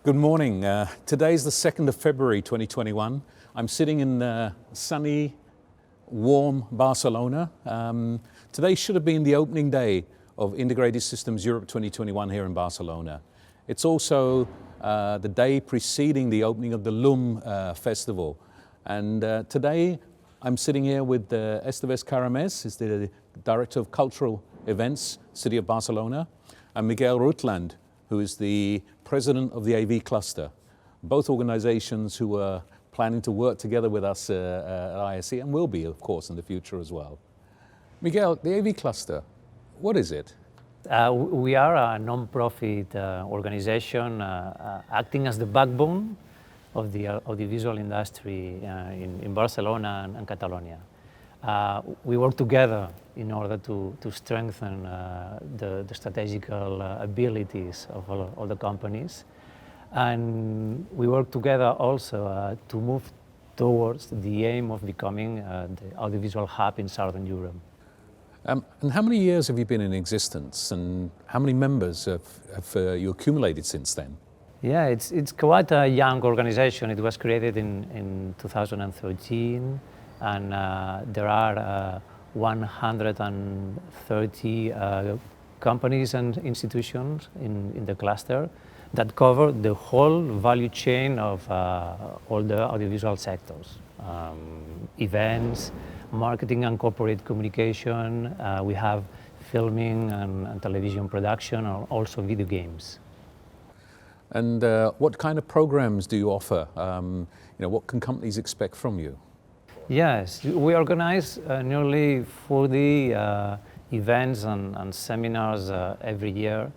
Good morning. Today's the 2nd of February 2021. I'm sitting in sunny, warm Barcelona. Today should have been the opening day of Integrated Systems Europe 2021 here in Barcelona. It's also the day preceding the opening of the LUMA festival. And today I'm sitting here with Esteve Caramés, who's the Director of Cultural Events, City of Barcelona, and Miquel Rutllant, who is the President of the AV Cluster. Both organizations who are planning to work together with us at ISE and will be, of course, in the future as well. Miquel, the AV Cluster, what is it? We are a non-profit organization acting as the backbone of the audiovisual industry in Barcelona and Catalonia. We work together in order to strengthen the strategical abilities of all the companies. And we work together also to move towards the aim of becoming the audiovisual hub in Southern Europe. And how many years have you been in existence, and how many members have you accumulated since then? Yeah, it's quite a young organization. It was created in 2013, and there are 130 companies and institutions in the cluster that cover the whole value chain of all the audiovisual sectors. Events, marketing and corporate communication, we have filming and television production, and also video games. And what kind of programs do you offer? What can companies expect from you? Yes, we organize nearly 40 events and seminars every year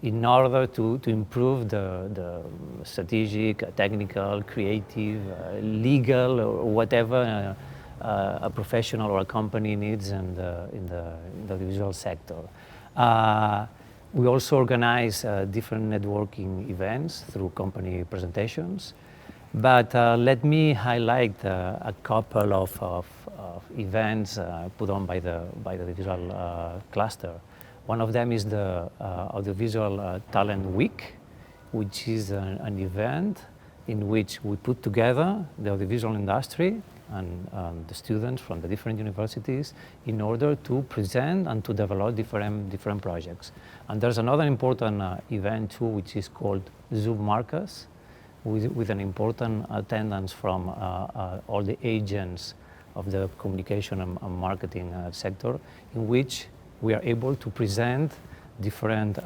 in order to improve the strategic, technical, creative, legal, or whatever a professional or a company needs in the audiovisual sector. We also organize different networking events through company presentations. But let me highlight a couple of events put on by the audiovisual cluster. One of them is the Audiovisual Talent Week, which is an event in which we put together the audiovisual industry and the students from the different universities in order to present and to develop different projects. And there's another important event too, which is called Zoom Markers, with an important attendance from all the agents of the communication and marketing sector, in which we are able to present different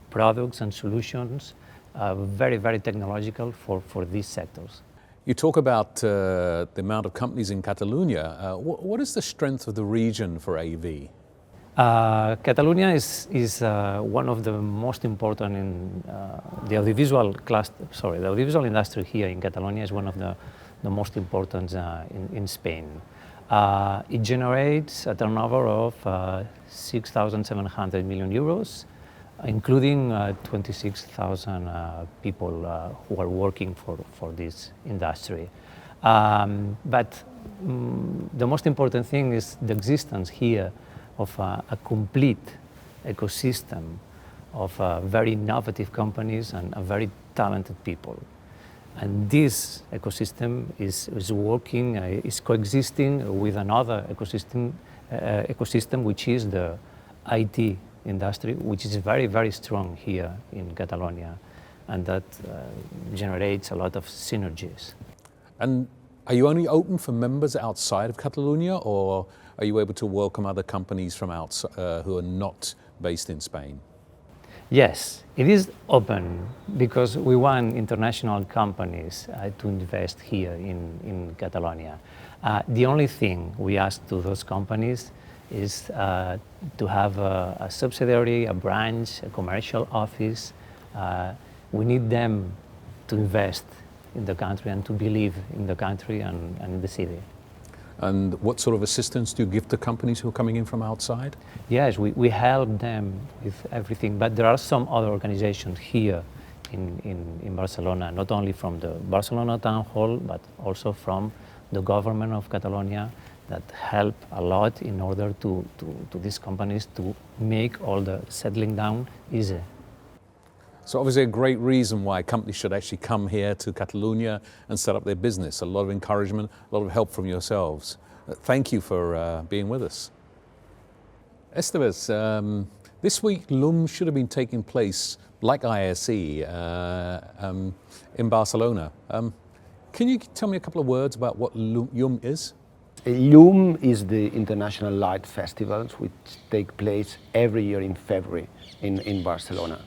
products and solutions, very, very technological for these sectors. You talk about the amount of companies in Catalonia. What is the strength of the region for AV? Catalonia is one of the most important in the audiovisual cluster. Sorry, the audiovisual industry here in Catalonia is one of the most important in Spain. It generates a turnover of 6,700 million euros, including 26,000 people who are working for this industry. But the most important thing is the existence here of a complete ecosystem of very innovative companies and very talented people. And this ecosystem is working, is coexisting with another ecosystem, which is the IT industry, which is very, very strong here in Catalonia, and that generates a lot of synergies. And are you only open for members outside of Catalonia, or are you able to welcome other companies from outside who are not based in Spain? Yes, it is open because we want international companies to invest here in Catalonia. The only thing we ask to those companies is to have a subsidiary, a branch, a commercial office. We need them to invest in the country and to believe in the country and in the city. And what sort of assistance do you give to companies who are coming in from outside? Yes, we help them with everything, but there are some other organizations here in Barcelona, not only from the Barcelona Town Hall, but also from the government of Catalonia, that help a lot in order to these companies to make all the settling down easy. So obviously a great reason why companies should actually come here to Catalonia and set up their business. A lot of encouragement, a lot of help from yourselves. Thank you for being with us. Esteve, this week LUM should have been taking place like ISE in Barcelona. Can you tell me a couple of words about what LUM is? LUM is the International Light Festivals which take place every year in February in Barcelona.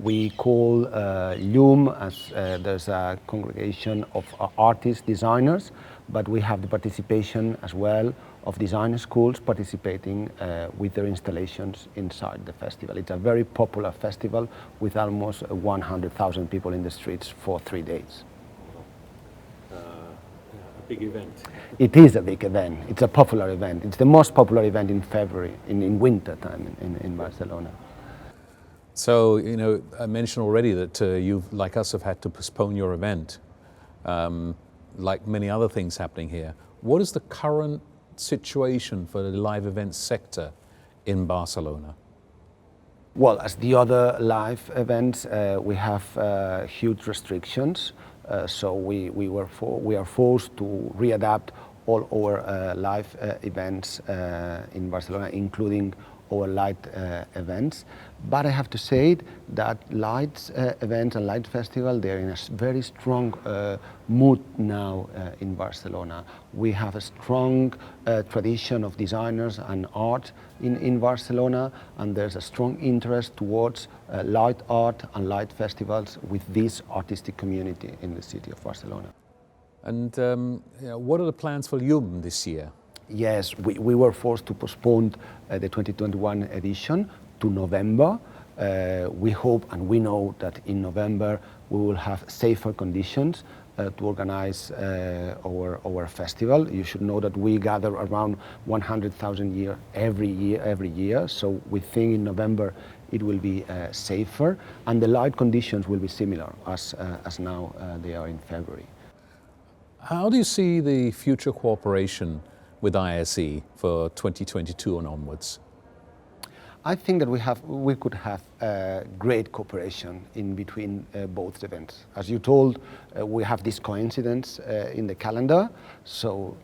We call LUM as there's a congregation of artists, designers, but we have the participation as well of design schools participating with their installations inside the festival. It's a very popular festival with almost 100,000 people in the streets for 3 days. Big event. It is a big event. It's a popular event. It's the most popular event in February, in winter time in Barcelona. So, you know, I mentioned already that you, like us, have had to postpone your event, like many other things happening here. What is the current situation for the live events sector in Barcelona? Well, as the other live events, we have huge restrictions. So we are forced to readapt all our live events in Barcelona, including our light events. But I have to say that light events and light festival, they're in a very strong mood now in Barcelona. We have a strong tradition of designers and art in Barcelona, and there's a strong interest towards light art and light festivals with this artistic community in the city of Barcelona. And you know, what are the plans for LUM this year? Yes, we were forced to postpone the 2021 edition to November. We hope and we know that in November we will have safer conditions to organize our festival. You should know that we gather around 100,000 every year. So we think in November it will be safer, and the light conditions will be similar as now they are in February. How do you see the future cooperation with ISE for 2022 and onwards? I think that we could have great cooperation in between both events. As you told, we have this coincidence in the calendar, so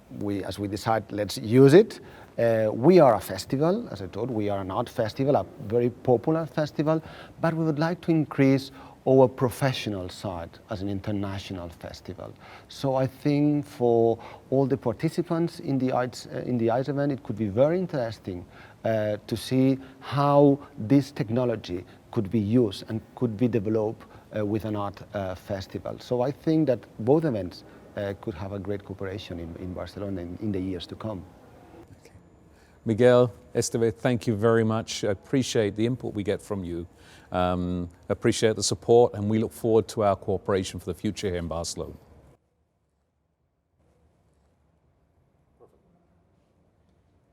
as we decide, let's use it. We are a festival, as I told, we are an art festival, a very popular festival, but we would like to increase our professional side as an international festival. So I think for all the participants in the ISE event, it could be very interesting to see how this technology could be used and could be developed with an art festival. So I think that both events could have a great cooperation in Barcelona in the years to come. Okay. Miguel, Esteve, thank you very much. I appreciate the input we get from you. Appreciate the support, and we look forward to our cooperation for the future here in Barcelona.